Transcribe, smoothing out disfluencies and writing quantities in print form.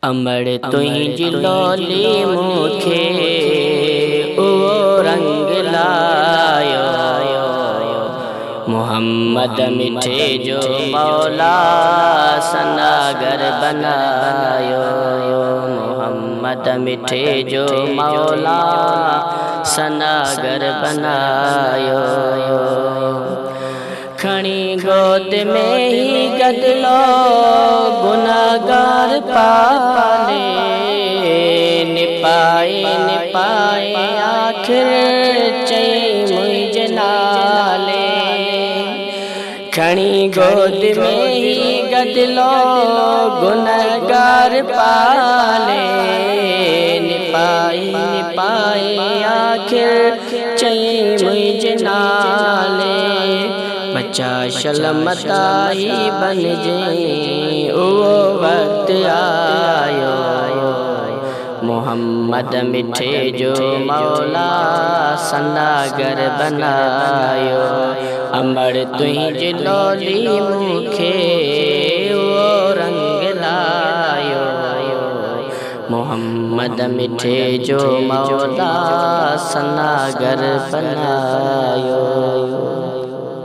अमर तुझी लोली मुखे ओ रंग लायो, मोहम्मद मिठे जो मौला सनागर बनायो, मोहम्मद मिठे जो मौला सनागर बनायो। खणी गोद में ही गदलो गुनाहगार पाले, निपाए निपाए आखिर चई मुझे नाले। खणी गोद में ही गदलो गुनाहगार पाले, निपाए निपाए आखिर चई मुझे नाले। बच्चा शलमताई बन जे ओ वक्त आयो, मोहम्मद मिठे जो मौला सनागर बनायो। अमर तुझी लोली मुखे ओ रंग लायो, मोहम्मद मिठे जो मौला सनागर बनायो।